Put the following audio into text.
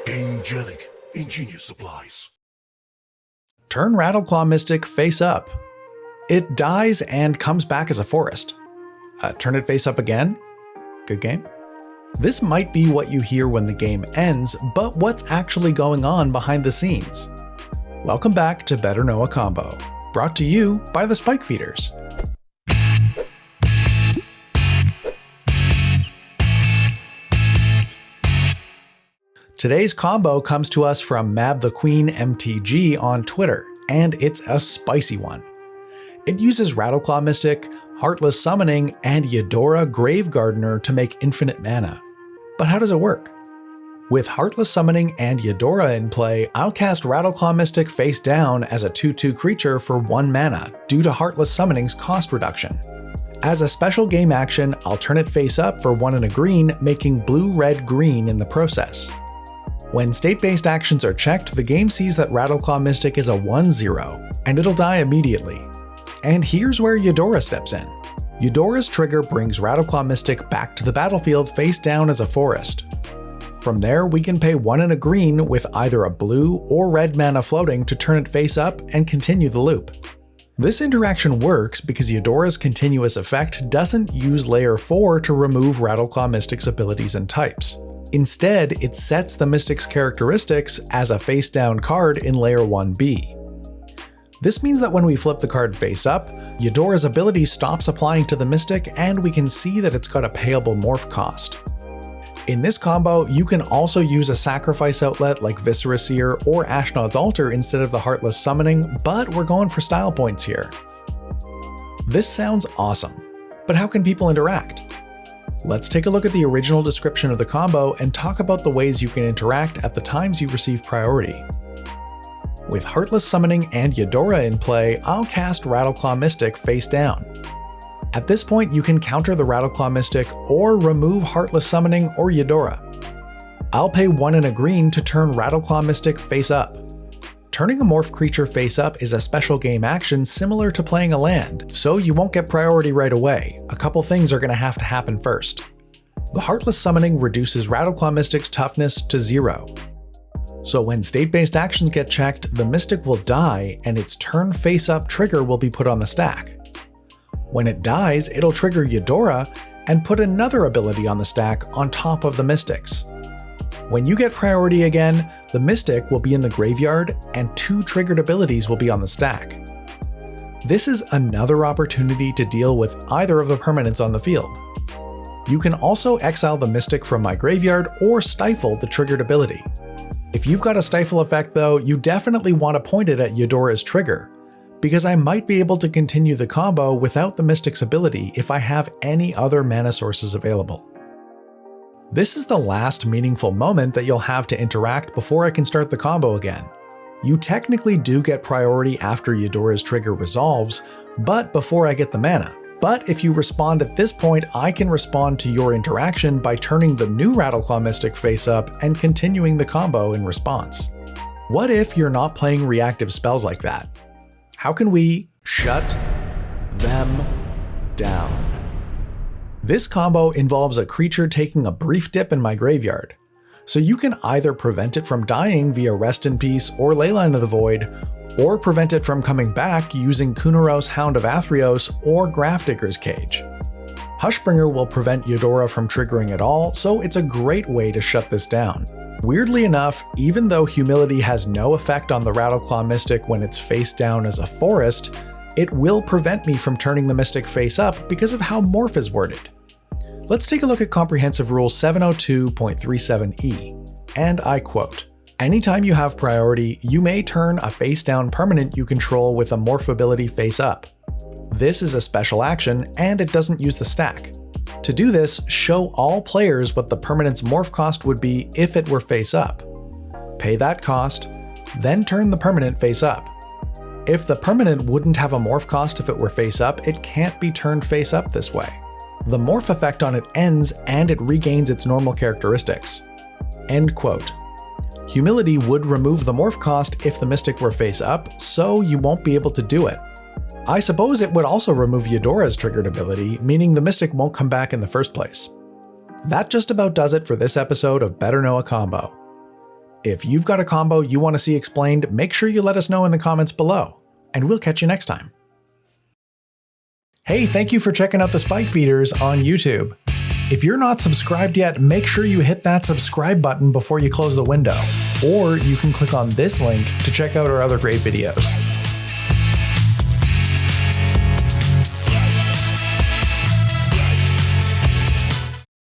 Angelic Ingenious Supplies. Turn Rattleclaw Mystic face up. It dies and comes back as a forest. Turn it face up again. Good game. This might be what you hear when the game ends, but what's actually going on behind the scenes? Welcome back to Better Know a Combo, brought to you by the Spike Feeders. Today's combo comes to us from Mab the Queen MTG on Twitter, and it's a spicy one. It uses Rattleclaw Mystic, Heartless Summoning, and YEDORA Gravegardener to make infinite mana. But how does it work? With Heartless Summoning and YEDORA in play, I'll cast Rattleclaw Mystic face down as a 2/2 creature for 1 mana due to Heartless Summoning's cost reduction. As a special game action, I'll turn it face up for 1 and a green, making blue-red-green in the process. When state-based actions are checked, the game sees that Rattleclaw Mystic is a 1/0, and it'll die immediately. And here's where YEDORA steps in. YEDORA's trigger brings Rattleclaw Mystic back to the battlefield face down as a forest. From there, we can pay 1 and a green with either a blue or red mana floating to turn it face up and continue the loop. This interaction works because YEDORA's continuous effect doesn't use layer 4 to remove Rattleclaw Mystic's abilities and types. Instead, it sets the Mystic's characteristics as a face-down card in layer 1b. This means that when we flip the card face up, YEDORA's ability stops applying to the Mystic and we can see that it's got a payable morph cost. In this combo, you can also use a sacrifice outlet like Viscera Seer or Ashnod's Altar instead of the Heartless Summoning, but we're going for style points here. This sounds awesome, but how can people interact? Let's take a look at the original description of the combo and talk about the ways you can interact at the times you receive priority. With Heartless Summoning and YEDORA in play, I'll cast Rattleclaw Mystic face down. At this point, you can counter the Rattleclaw Mystic or remove Heartless Summoning or YEDORA. I'll pay 1 and a green to turn Rattleclaw Mystic face up. Turning a morph creature face up is a special game action similar to playing a land, so you won't get priority right away. A couple things are going to have to happen first. The Heartless Summoning reduces Rattleclaw Mystic's toughness to 0. So when state-based actions get checked, the Mystic will die and its turn face up trigger will be put on the stack. When it dies, it'll trigger YEDORA and put another ability on the stack on top of the Mystic's. When you get priority again, the Mystic will be in the graveyard and 2 triggered abilities will be on the stack. This is another opportunity to deal with either of the permanents on the field. You can also exile the Mystic from my graveyard or stifle the triggered ability. If you've got a stifle effect though, you definitely want to point it at YEDORA's trigger, because I might be able to continue the combo without the Mystic's ability if I have any other mana sources available. This is the last meaningful moment that you'll have to interact before I can start the combo again. You technically do get priority after YEDORA's trigger resolves, but before I get the mana. But if you respond at this point, I can respond to your interaction by turning the new Rattleclaw Mystic face up and continuing the combo in response. What if you're not playing reactive spells like that? How can we shut them down? This combo involves a creature taking a brief dip in my graveyard, so you can either prevent it from dying via Rest in Peace or Leyline of the Void, or prevent it from coming back using Kunaros Hound of Athreos or Grafdigger's Cage. Hushbringer will prevent YEDORA from triggering at all, so it's a great way to shut this down. Weirdly enough, even though Humility has no effect on the Rattleclaw Mystic when it's face down as a forest, it will prevent me from turning the Mystic face up because of how Morph is worded. Let's take a look at Comprehensive Rule 702.37e, and I quote, "Anytime you have priority, you may turn a face-down permanent you control with a morph ability face up. This is a special action, and it doesn't use the stack. To do this, show all players what the permanent's morph cost would be if it were face up. Pay that cost, then turn the permanent face up. If the permanent wouldn't have a morph cost if it were face up, it can't be turned face up this way. The morph effect on it ends and it regains its normal characteristics. End quote. Humility would remove the morph cost if the Mystic were face up, so you won't be able to do it. I suppose it would also remove Yedora's triggered ability, meaning the Mystic won't come back in the first place. That just about does it for this episode of Better Know a Combo. If you've got a combo you want to see explained, make sure you let us know in the comments below, and we'll catch you next time. Hey, thank you for checking out the Spike Feeders on YouTube. If you're not subscribed yet, make sure you hit that subscribe button before you close the window, or you can click on this link to check out our other great videos.